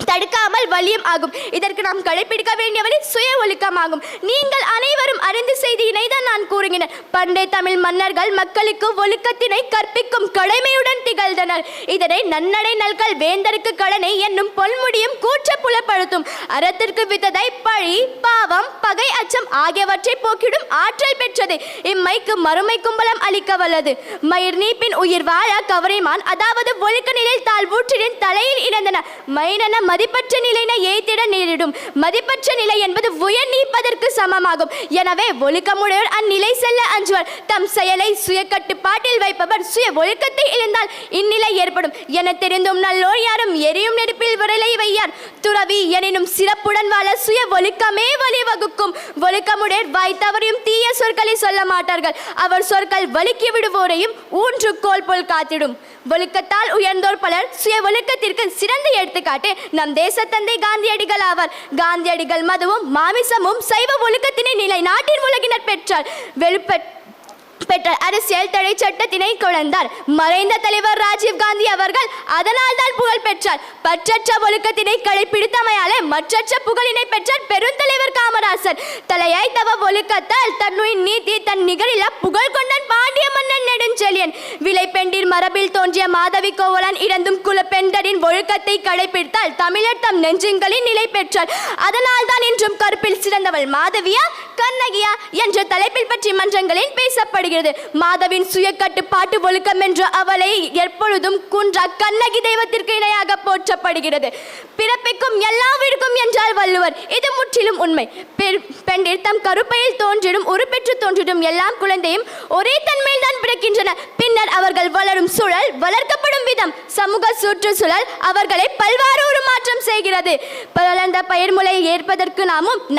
தடுக்காமல் வலியும் ஆகும். இதற்கு நாம் கடைபிடிக்க வேண்டிய வழி சுய ஒழுக்கமாகும். நீங்கள் அனைவரும் அறிந்த செய்தியினை தான் நான் கூறுகிறேன். பண்டைய தமிழ் மன்னர்கள் மக்களுக்கு ஒழுக்கத்தினை கற்பிக்கும் கடமையுடன் திகழ்ந்தனர். இதனை நன்னடை நல்கள் வேந்தருக்கு கடனை என்னும் பொன்முடியும் கூற்ற புலப்படுத்தும். அறத்திற்கு வித்ததை பழி, பாவம், பகை, அச்சம் ஆகியவற்றை போக்கிடும் ஆற்றல் பெற்றது. இம்மைக்கு மறுமை கும்பலம் அளிக்க வல்லது. மயிர் நீப்பின் உயிர் வாழ கவரைமான், அதாவது ஒழுக்க நிலையில் தாழ்வூற்றின் தலையில் இழந்தன. மைனன மதிப்பற்ற நிலையினை ஏய்த்திட நேரிடும். மதிப்பற்ற நிலை என்பது உயர் நீப்பதற்கு சமமாகும். எனவே ஒழுக்கமுடையோர் அந்நிலை செல்ல அஞ்சுவர். தம் செயலை சுய கட்டுப்பாட்டில் வைப்பவர் சுய ஒழுக்கத்தை இழந்தால் இந்நிலை ஏற்படும் என தெரிந்தும் நல்லோர் யாரும் எரியும் நெருப்பில் விரலை வையார். துறவி எனினும் சிறப்புடன் வாழ சுய ஒழுக்கமே வழிவகுக்கும். ஒழுக்கமுடையோர் வாய் தவறியும் தீய சொற்களை சொல்ல மாட்டார்கள். அவர் சொற்கள் வழுக்கி விடுவோரையும் ஊன்று கோல் போல் காத்திடும். ஒழுக்கத்தால் உயர்ந்தோர் பலர். சுய ஒழுக்கத்திற்கு சிறந்த எடுத்துக்காட்டு நம் தேசத்தந்தை காந்தியடிகள் ஆவார். காந்தியடிகள் மதுவும் மாமிசமும் சைவ ஒழுக்கத்தினை நிலைநாட்டின் உலகினர் பெற்றார். பெற்ற அரசியல் தடை சட்டத்தினை கொண்டார். மறைந்த தலைவர் ராஜீவ் காந்தி அவர்கள் அதனால் தான் புகழ் பெற்றார். பற்றற்ற ஒழுக்கத்தினை கடைபிடித்தமையாலே மற்றற்ற புகழினை பெற்றார் பெருந்தலைவர் காமராசர். தலையாய் தவ ஒழுக்கத்தால் தன்னுயிர் நீதி தன் நிகரில புகழ் கொண்டான் பாண்டிய மன்னன் நெடுஞ்செழியன். விலை பெண்டிர் மரபில் தோன்றிய மாதவி கோவலன் இறந்தும் குல பெண்டரின் ஒழுக்கத்தை கடைபிடித்தால் தமிழர் தம் நெஞ்சுங்களின் நிலை பெற்றார். அதனால் தான் இன்றும் கருப்பில் சிறந்தவள் மாதவியா கண்ணகியா என்ற தலைப்பில் பற்றி மன்றங்களில் பேசப்படுகிறது. மாதவின் சுய கட்டுப்பாட்டு ஒழுக்கம் என்ற அவளை எப்பொழுதும் குன்றா கண்ணகி தெய்வத்திற்கு இணையாக போற்றப்படுகிறது. பிறப்பிக்கும் எல்லா வீடுக்கும் என்றால் வள்ளுவர். இது முற்றிலும் உண்மை. பெண்டிர் தம் கருப்பையில் தோன்றிடும் உருப்பெற்று தோன்றிடும் எல்லா குழந்தையும் ஒரே தன்மையில் தான் பிறக்கின்றன. பின்னர் அவர்கள் வளரும் சூழல், வளர்க்கப்படும் விதம், சமூக சுற்றுச்சூழல் அவர்களை பல்வாறு உருமாற்றம் செய்கிறது. பலந்த பயிர்முலை ஏற்பதற்கு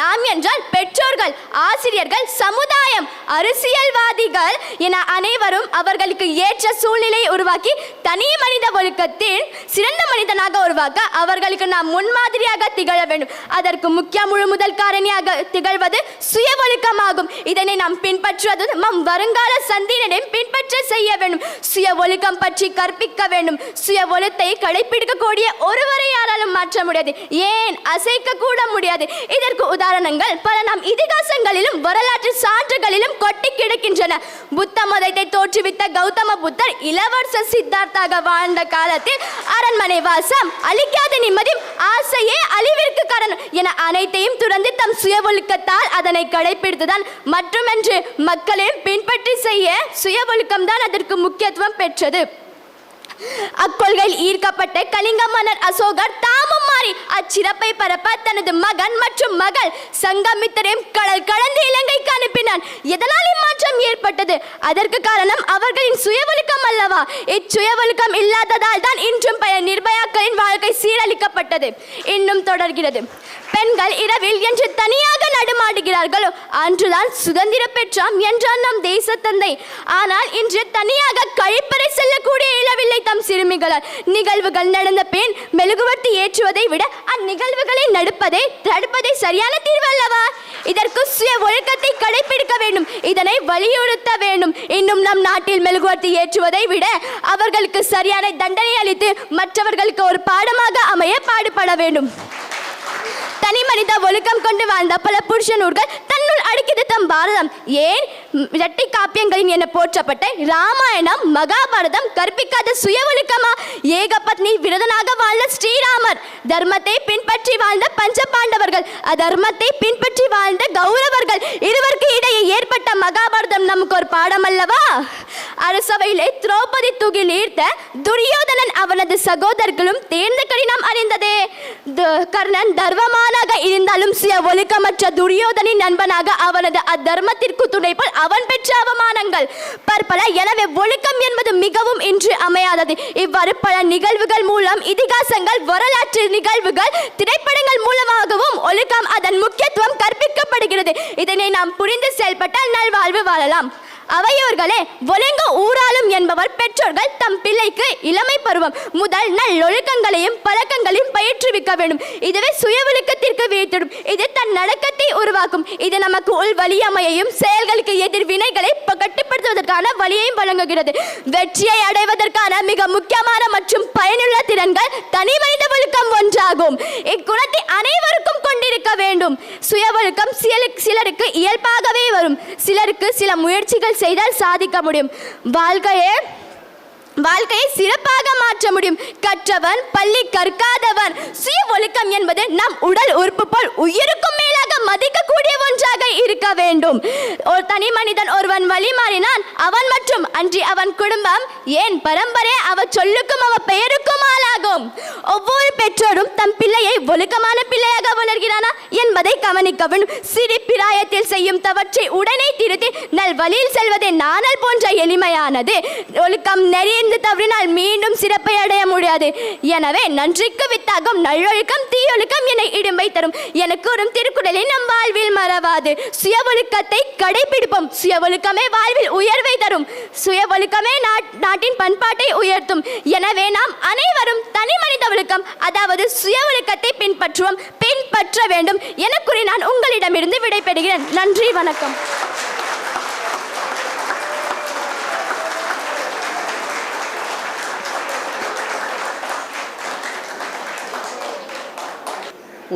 நாம் என்றால் பெற்றோர்கள், ஆசிரியர்கள், சமுதாயம், அரசியல்வாதிகள் என அனைவரும் அவர்களுக்கு ஏற்ற சூழ்நிலையை உருவாக்கி தனி மனித ஒழுக்கத்தில் சிறந்த மனிதனாக உருவாக்க அவர்களுக்கு நாம் முன்மாதிரியாக திகழ வேண்டும். அதற்கு முக்கிய முதல் காரணியாக திகழ்வது சுய ஒழுக்கமாகும். இதனை நாம் பின்பற்றுவது நம் வருங்கால சந்ததியினரையும் பின்பற்ற செய்ய வேண்டும். சுய ஒழுக்கம் பற்றி கற்பிக்க வேண்டும். சுய ஒழுக்கத்தை கடைபிடிக்கக்கூடிய ஒருவரை யாராலும் மாற்ற முடியாது, ஏன் அசைக்க கூட முடியாது. இதற்கு உதாரணங்கள் பல நாம் இதிகாசங்களிலும் வரலாற்று சான்றுகளிலும் கொட்டி கிடக்கின்றன. புத்த மதத்தை தோற்றுவித்த கௌதம புத்தர் இளவரச சித்தார்த்தாக வாழ்ந்த காலத்தில் அரண்மனை வாசம், அழிக்காத நிம்மதியும், ஆசையே அழிவிற்கு காரணம் என அனைத்தையும் துறந்து தம் சுய ஒழுக்கத்தால் அதனை கடைபிடித்துதான் மட்டுமென்று மக்களையும் பின்பற்றி செய்ய சுய ஒழுக்கம்தான் அதற்கு முக்கியத்துவம் பெற்றது. அக்கொள்கையில் ஈர்க்கப்பட்ட கலிங்க மன்னர் அசோகர் தாமும் மாறி அச்சிறப்பை பரப்ப தனது மகன் மற்றும் மகள் சங்கமித்திரையும் கடல் கடந்து இலங்கைக்கு அனுப்பினான். எதனால் இம்மாற்றம் ஏற்பட்டது? அதற்கு காரணம் அவர்களின் சுய ஒழுக்கம் அல்லவா? இச்சுய ஒழுக்கம் இல்லாததால் தான் இன்றும் பல நிர்பயாக்களின் வாழ்க்கை சீரழிக்கப்பட்டது. இன்னும் தொடர்கிறது. பெண்கள் இரவில் என்று தனியாக நடுமாடுகிறார்களோ அன்றுதான் சுதந்திர பெற்றாம் என்றான் நம் தேச தந்தை. ஆனால் இன்று தனியாக கழிப்பறை செல்லக்கூடிய இளவில்லை தம் சிறுமிகளால். நிகழ்வுகள் நடந்த பின் மெழுகுவர்த்தி ஏற்றுவதை விட அந்நிகழ்வுகளை தடுப்பதே சரியான தீர்வு அல்லவா? இதற்கு சுய ஒழுக்கத்தை கடைபிடிக்க வேண்டும். இதனை வலியுறுத்த வேண்டும். இன்னும் நம் நாட்டில் மெழுகுவர்த்தி ஏற்றுவதை விட அவர்களுக்கு சரியான தண்டனை அளித்து மற்றவர்களுக்கு ஒரு பாடமாக அமைய பாடுபட வேண்டும். தனி மனித ஒழுக்கம் கொண்டு வாழ்ந்த பல புருஷ நூல்கள் தன்னுள் அடக்கியது தம் பாரதம். ஏன் இரட்டை காப்பியங்களின் என போற்றப்பட்ட ராமாயணம் மகாபாரதம் கற்பிக்காத சுய ஒழுக்கமா? ஏகபத்னி விரதனாக வாழ்ந்த ஸ்ரீராமர், தர்மத்தை பின்பற்றி வாழ்ந்த பஞ்ச பாண்டவர்கள், அதர்மத்தை பின்பற்றி வாழ்ந்த கௌரவர்கள், இருவருக்கு இடையே ஏற்பட்ட மகாபாரதம் நமக்கு ஒரு பாடம் அல்லவா? அரசவையிலே திரௌபதி தூகில் ஈர்த்த துரியோதனன் அவனது சகோதரர்களும் தேர்ந்த கடினம் அறிந்ததே. கர்ணன் தர்மமானாக இருந்தாலும் சுய ஒழுக்கமற்ற துரியோதனின் நண்பனாக அவனது அத்தர்மத்திற்கு துணைப்போல் அவன் பெற்ற அவமானங்கள் பற்பல. எனவே ஒழுக்கம் என்பது மிகவும் இன்று அமையாதது. இவ்வாறு பல நிகழ்வுகள் மூலம் இதிகாசங்கள், வரலாற்று நிகழ்வுகள், திரைப்படங்கள் மூலமாகவும் ஒழுக்கம் அதன் முக்கியத்துவம் கற்பிக்கப்படுகிறது. இதனை நாம் புரிந்து செயல்பட்டால் நல்வாழ்வு வாழலாம். அவையோர்களே, ஒழுங்கு ஊராளும் என்பவர் பெற்றோர்கள் தம் பிள்ளைக்கு இளமை பருவம் முதல் நல்லொழுக்கங்களையும் பழக்கங்களையும் பயிற்றுவிக்க வேண்டும். இதுவே சுய ஒழுக்கத்திற்கு வீழ்த்திடும். இது தன் நடக்கத்தை உருவாக்கும். இது நமக்கு உள் வலியமையையும் செயல்களுக்கு எதிர் வினைகளை கட்டுப்படுத்துவதற்கான வழியையும் வழங்குகிறது. வெற்றியை அடைவதற்கான மிக முக்கியமான மற்றும் பயனுள்ள திறன்கள் தனி மனித ஒழுக்கம் ஒன்றாகும். இக்குணத்தை அனைவருக்கும் கொண்டிருக்க வேண்டும். சுய ஒழுக்கம் சிலருக்கு இயல்பாகவே வரும். சிலருக்கு சில முயற்சிகள் செய்தால் சாதிக்க முடியும். வாழ்க்கையை சிறப்பாக மாற்ற முடியும். கற்றவன் பள்ளி கற்காதவன். சுய ஒழுக்கம் என்பது நம் உடல் உறுப்பு போல் உயிருக்கும் மேலாக மதிக்கக்கூடிய ஒன்றாக இருக்க வேண்டும். ஒரு தனி மனிதன் ஒருவன் வழி மாறினான், அவன் மற்றும் அன்றி அவன் குடும்பம், ஏன் பரம்பரை அவ சொல்லுக்கும் அவ பெயருக்கும் ஆளாகும். ஒவ்வொரு பெற்றோரும் தம் பிள்ளையை ஒழுக்கமான பிள்ளையாக வளர்கிறானா என்பதை கவனிக்க வேண்டும். சிறு பிராயத்தில் செய்யும் தவற்றை உடனே திருத்தி நல் வழியில் செல்வதே நாணல் போன்ற எளிமையானது. ஒழுக்கம் நெறிய தவறினால் மீண்டும் சிறப்பை அடைய முடியாது. எனவே நன்றிக்கு வித்தாகும் நல்லொழுக்கம் தீயொழுக்கம் என இடும்பை தரும் என கூறும் திருக்குறளை நம் வாழ்வில் மறவாது. சுய ஒழுக்கத்தை கடைபிடிப்போம். சுய ஒழுக்கமே வாழ்வில் உயர்வை தரும். சுய ஒழுக்கமே நாட்டின் பண்பாட்டை உயர்த்தும். எனவே நாம் அனைவரும் தனி மனித ஒழுக்கம், அதாவது சுய ஒழுக்கத்தை பின்பற்ற வேண்டும் என கூறி நான் உங்களிடமிருந்து விடைபெறுகிறேன். நன்றி, வணக்கம்.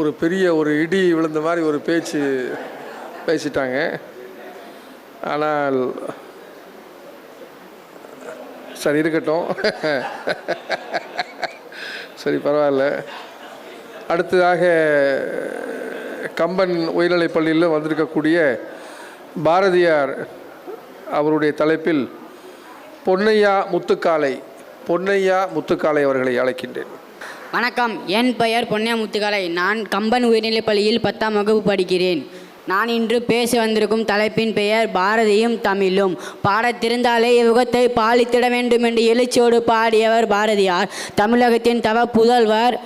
ஒரு பெரிய இடி விழுந்த மாதிரி ஒரு பேச்சு பேசிட்டாங்க. ஆனால் சரி, இருக்கட்டும். சரி, பரவாயில்ல. அடுத்ததாக கம்பன் உயர்நிலைப் பள்ளியில் வந்திருக்கக்கூடிய பாரதியார் அவருடைய தலைப்பில் பொன்னையா முத்துக்காலை அவர்களை அழைக்கின்றேன். வணக்கம், என் பெயர் பொன்னையா முத்துக்காலை. நான் கம்பன் உயர்நிலைப் பள்ளியில் 10ஆம் வகுப்பு படிக்கிறேன். நான் இன்று பேச வந்திருக்கும் தலைப்பின் பெயர் பாரதியும் தமிழும். பாடத்திருந்தாலே இவ்வுகத்தை பாலித்திட வேண்டும் என்று எழுச்சியோடு பாடியவர் பாரதியார். தமிழகத்தின் தவ புதல்வர்,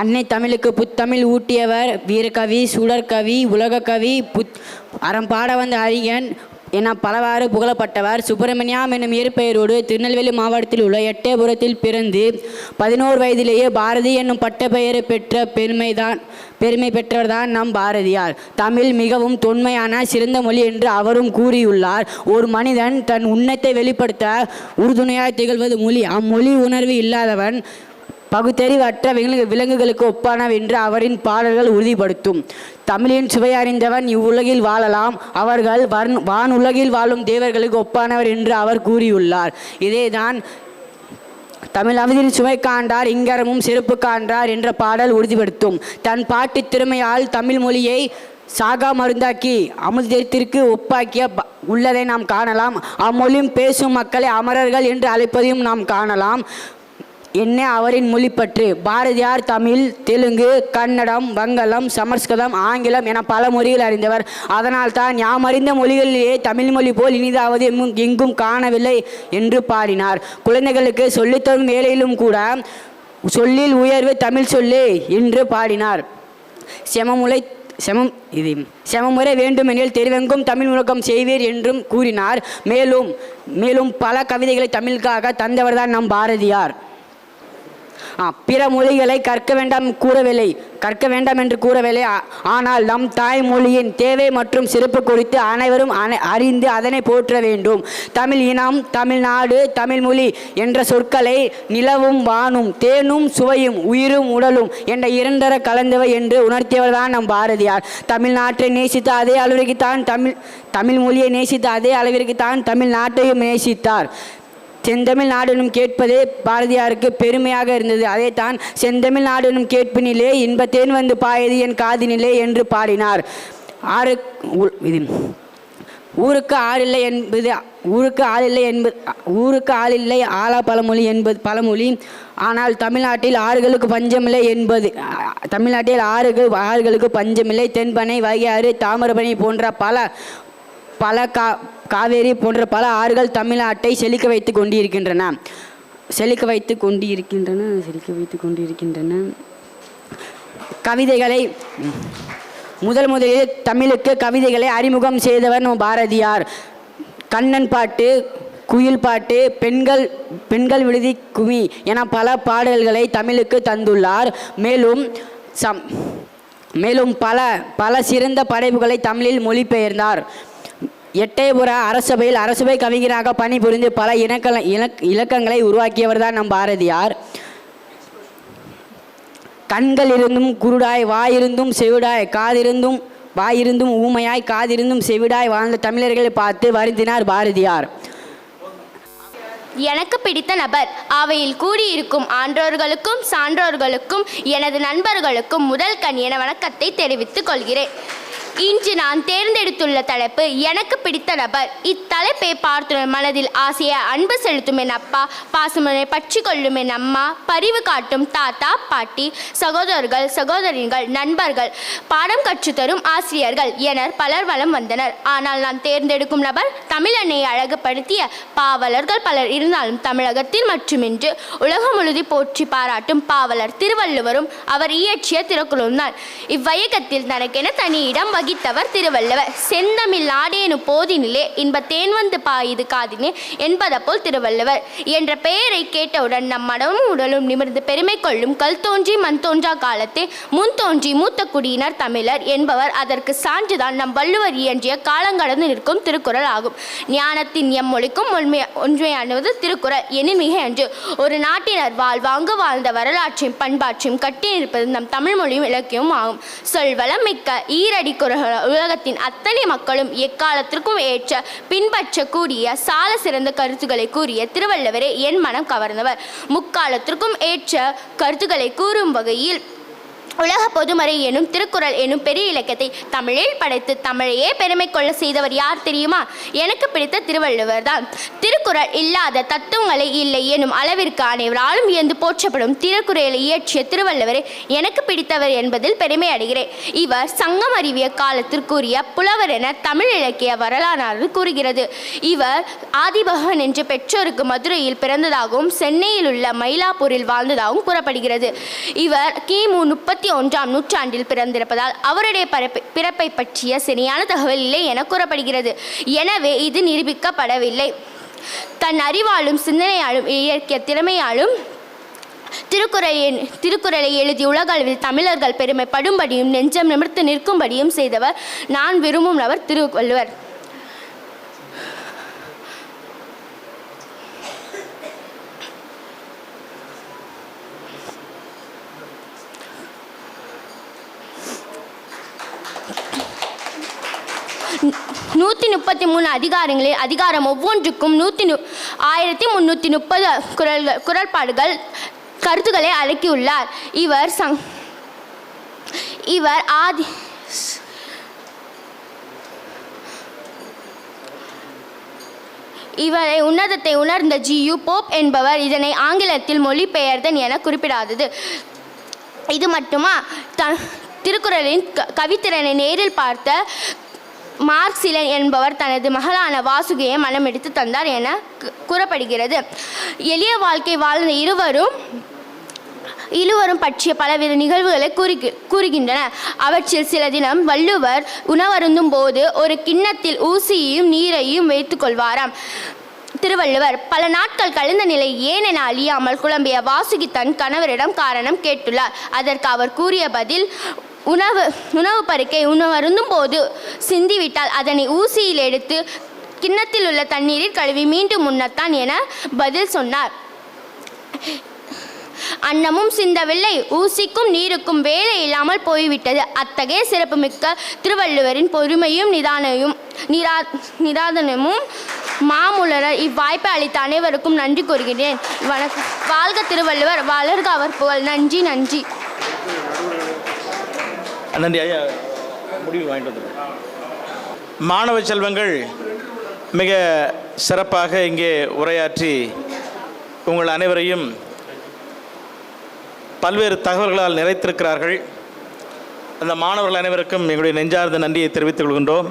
அன்னை தமிழுக்கு புத்தமிழ் ஊட்டியவர், வீரகவி, சுடற்கவி, உலகக்கவி, அறம்பாட வந்த அறிஞன் என பலவாறு புகழப்பட்டவர். சுப்பிரமணியம் என்னும் இயற்பெயரோடு திருநெல்வேலி மாவட்டத்தில் உள்ள எட்டயபுரத்தில் பிறந்து 11 வயதிலேயே பாரதி என்னும் பட்ட பெயரை பெற்ற பெருமை பெற்றவர்தான் நம் பாரதியார். தமிழ் மிகவும் தொன்மையான சிறந்த மொழி என்று அவரும் கூறியுள்ளார். ஒரு மனிதன் தன் உன்னத்தை வெளிப்படுத்த உறுதுணையாய் திகழ்வது மொழி. அம்மொழி உணர்வு இல்லாதவன் பகுத்தறிவற்ற விலங்குகளுக்கு ஒப்பானவென்று அவரின் பாடல்கள் உறுதிப்படுத்தும். தமிழின் சுவை அறிந்தவன் இவ்வுலகில் வாழலாம், அவர்கள் வானுலகில் வாழும் தேவர்களுக்கு ஒப்பானவர் என்று அவர் கூறியுள்ளார். இதேதான் தமிழ் அமைதியின் சுவை காண்டார் இங்கரமும் சிறப்பு காண்டார் என்ற பாடல் உறுதிப்படுத்தும். தன் பாட்டு திறமையால் தமிழ் மொழியை சாகா மருந்தாக்கி அமுதத்திற்கு ஒப்பாக்கிய உள்ளதை நாம் காணலாம். அம்மொழியும் பேசும் மக்களை அமரர்கள் என்று அழைப்பதையும் நாம் காணலாம். என்ன அவரின் மொழிப்பற்று. பாரதியார் தமிழ், தெலுங்கு, கன்னடம், வங்கலம், சமஸ்கிருதம், ஆங்கிலம் என பல மொழிகள் அறிந்தவர். அதனால் தான் யாம் அறிந்த மொழிகளிலேயே தமிழ் மொழி போல் இனிதாவது எங்கும் காணவில்லை என்று பாடினார். குழந்தைகளுக்கு சொல்லித்தரும் வேலையிலும் கூட சொல்லில் உயர்வு தமிழ் சொல்லே என்று பாடினார். செமமுறை வேண்டுமெனில் தெருவெங்கும் தமிழ் முழக்கம் செய்வீர் என்றும் கூறினார். மேலும் பல கவிதைகளை தமிழுக்காக தந்தவர்தான் நம் பாரதியார். பிற மொழிகளை கற்க வேண்டாம் என்று கூறவில்லை. ஆனால் நம் தாய்மொழியின் தேவை மற்றும் சிறப்பு குறித்து அனைவரும் அறிந்து அதனை போற்ற வேண்டும். தமிழ் இனம், தமிழ்நாடு, தமிழ்மொழி என்ற சொற்களை நிலவும் வானும், தேனும் சுவையும், உயிரும் உடலும் என்ற இரண்டர கலந்தவை என்று உணர்த்தியவர்தான் நம் பாரதியார். தமிழ்நாட்டை நேசித்த அதே அளவிற்கு தான் தமிழ் மொழியை நேசித்த அதே அளவிற்கு தான் தமிழ்நாட்டையும் நேசித்தார். செந்தமிழ் நாடெனும் கேட்பதே பாரதியாருக்கு பெருமையாக இருந்தது. அதே தான் செந்தமிழ் நாடெனும் கேட்பினிலே இன்பத்தேன் வந்து பாயது என் காதினிலே என்று பாடினார். ஊருக்கு ஆளில்லை ஆளா பழமொழி என்பது பழமொழி. ஆனால் தமிழ்நாட்டில் ஆறுகளுக்கு பஞ்சமில்லை. தென்பனை, வைகையாறு, தாமிரபரணி போன்ற காவேரி போன்ற பல ஆறுகள் தமிழ்நாட்டை செழிக்க வைத்து கொண்டிருக்கின்றன. கவிதைகளை முதலில் தமிழுக்கு கவிதைகளை அறிமுகம் செய்தவர் பாரதியார். கண்ணன் பாட்டு, குயில் பாட்டு, பெண்கள் விடுதி குமி என பல பாடல்களை தமிழுக்கு தந்துள்ளார். மேலும் பல சிறந்த படைப்புகளை தமிழில் மொழிபெயர்ந்தார். எட்டயபுர அரசபை கவிஞராக பணிபுரிந்து பல இலக்கங்களை உருவாக்கியவர் தான் நம் பாரதியார். கண்கள் இருந்தும் குருடாய், வாயிருந்தும் செவிடாய், வாயிருந்தும் ஊமையாய், காதிருந்தும் செவிடாய் வாழ்ந்த தமிழர்களை பார்த்து வருந்தினார் பாரதியார். எனக்கு பிடித்த நபர். அவையில் கூடியிருக்கும் ஆன்றோர்களுக்கும் சான்றோர்களுக்கும் எனது நண்பர்களுக்கும் முதல் கண் என வணக்கத்தை தெரிவித்துக் கொள்கிறேன். இன்று நான் தேர்ந்தெடுத்துள்ள தலைப்பு எனக்கு பிடித்த நபர். இத்தலைப்பை பார்த்துடன் மனதில் ஆசைய அன்பு செலுத்தும் என் அப்பா, பாசமனை பற்றி கொள்ளும் என் அம்மா, பரிவு காட்டும் தாத்தா, பாட்டி, சகோதரர்கள், சகோதரிகள், நண்பர்கள், பாடம் கற்றுத்தரும் ஆசிரியர்கள் என பலர் வலம் வந்தனர். ஆனால் நான் தேர்ந்தெடுக்கும் நபர் தமிழன்னையை அழகுபடுத்திய பாவலர்கள் பலர் இருந்தாலும் தமிழகத்தில் மட்டுமின்றி உலகம் முழுதி போற்றி பாராட்டும் பாவலர் திருவள்ளுவரும் அவர் இயற்றிய திருக்குறளும் தான். இவ்வையகத்தில் தனக்கென தனி இடம் வகித்தவர் திருவள்ளுவர். செந்தமிழ் நாடேனு போதினிலே இன்பத்தேன் வந்து பாயுது காதினே என்பதை போல் திருவள்ளுவர் என்ற பெயரை கேட்டவுடன் நம் மனமும் உடலும் நிமிர்ந்து பெருமை கொள்ளும் கல் தோன்றி மண் தோன்றா காலத்தே முன் தோன்றி மூத்த குடியினர் தமிழர் என்பவர். அதற்கு சான்றுதான் நம் வள்ளுவர் இயற்றிய காலங்கடந்து நிற்கும் திருக்குறள் ஆகும். ஞானத்தின் எம்மொழிக்கும் ஒன்றையானது திருக்குறள் எனின் மிக என்று ஒரு நாட்டினர் வாழ்வாங்கு வாழ்ந்த வரலாற்றையும் பண்பாற்றையும் கட்டி நிற்பது நம் தமிழ் மொழியும் இலக்கியமும் ஆகும். சொல்வளம் மிக்க ஈரடி உலகத்தின் அத்தனை மக்களும் எக்காலத்திற்கும் ஏற்ற பின்பற்றக்கூடிய சால சிறந்த கருத்துக்களை கூறிய திருவள்ளுவரே என் மனம் கவர்ந்தவர். முக்காலத்திற்கும் ஏற்ற கருத்துக்களை கூறும் வகையில் உலக பொதுமறை எனும் திருக்குறள் எனும் பெரிய இலக்கியத்தை தமிழில் படைத்து தமிழையே பெருமை கொள்ள செய்தவர் யார் தெரியுமா? எனக்கு பிடித்த திருவள்ளுவர் தான். திருக்குறள் இல்லாத தத்துவங்களை இல்லை எனும் அளவிற்கு அனைவராலும் வியந்து போற்றப்படும் திருக்குறளை இயற்றிய திருவள்ளுவரை எனக்கு பிடித்தவர் என்பதில் பெருமை அடைகிறேன். இவர் சங்கம் அறிவிய காலத்திற்குரிய புலவர் என தமிழ் இலக்கிய வரலாறு கூறுகிறது. இவர் ஆதிபகவன் என்ற பெற்றோருக்கு மதுரையில் பிறந்ததாகவும் சென்னையில் உள்ள மயிலாப்பூரில் வாழ்ந்ததாகவும் கூறப்படுகிறது. இவர் கிமு 31ஆம் நூற்றாண்டில் பிறந்திருப்பதால் அவருடைய பிறப்பை பற்றிய சரியான தகவல் இல்லை என கூறப்படுகிறது. எனவே இது நிரூபிக்கப்படவில்லை. தன் அறிவாலும் சிந்தனையாலும் இயற்கை திறமையாலும் திருக்குறளை எழுதி உலக அளவில் தமிழர்கள் பெருமைப்படும்படியும் நெஞ்சம் நிமிர்த்து நிற்கும்படியும் செய்தவர் நான் விரும்பும் நபர் திருவள்ளுவர். நூற்றி 33 அதிகாரங்களில் அதிகாரம் ஒவ்வொன்றுக்கும் 1330 குறள்பாடுகள் கருத்துக்களை அடக்கியுள்ளார். இவரை உன்னதத்தை உணர்ந்த ஜியு போப் என்பவர் இதனை ஆங்கிலத்தில் மொழிபெயர்த்தன் என குறிப்பிடாதது. இது மட்டுமா, திருக்குறளின் கவித்திறனை நேரில் பார்த்த மார்க்சிலன் என்பவர் தனது மகளான வாசுகியை மனமெடுத்து தந்தார் என கூறப்படுகிறது. எளிய வாழ்க்கை வாழ்ந்த இருவரும் பற்றிய பலவித நிகழ்வுகளை கூறுகின்றன. அவற்றில் சில தினம் வள்ளுவர் உணவருந்தும் போது ஒரு கிண்ணத்தில் ஊசியையும் நீரையும் வைத்து கொள்வாராம். திருவள்ளுவர் பல நாட்கள் கழிந்த நிலை ஏனென அழியாமல் குழம்பிய வாசுகி தன் கணவரிடம் காரணம் கேட்டுள்ளார். அதற்கு அவர் கூறிய பதில், உணவு பருக்கை உணவருந்தும் போது சிந்திவிட்டால் அதனை ஊசியில் எடுத்து கிண்ணத்தில் உள்ள தண்ணீரில் கழுவி மீண்டும் உண்ணத்தான் என பதில் சொன்னார். அன்னமும் சிந்தவில்லை, ஊசிக்கும் நீருக்கும் வேலை இல்லாமல் போய்விட்டது. அத்தகைய சிறப்புமிக்க திருவள்ளுவரின் பொறுமையும் நிதானமும் மாமுலர இவ்வாய்ப்பை அளித்த அனைவருக்கும் நன்றி கூறுகிறேன். வணக்கம். வாழ்க திருவள்ளுவர், வளர்க அவர் புகழ். நன்றி. நன்றி ஐயா. முடிவு வாங்கிட்டு வந்துடுறேன். மாணவ செல்வங்கள் மிக சிறப்பாக இங்கே உரையாற்றி உங்கள் அனைவரையும் பல்வேறு தகவல்களால் நிறைத்திருக்கிறார்கள். அந்த மாணவர்கள் அனைவருக்கும் எங்களுடைய நெஞ்சார்ந்த நன்றியை தெரிவித்துக் கொள்கின்றோம்.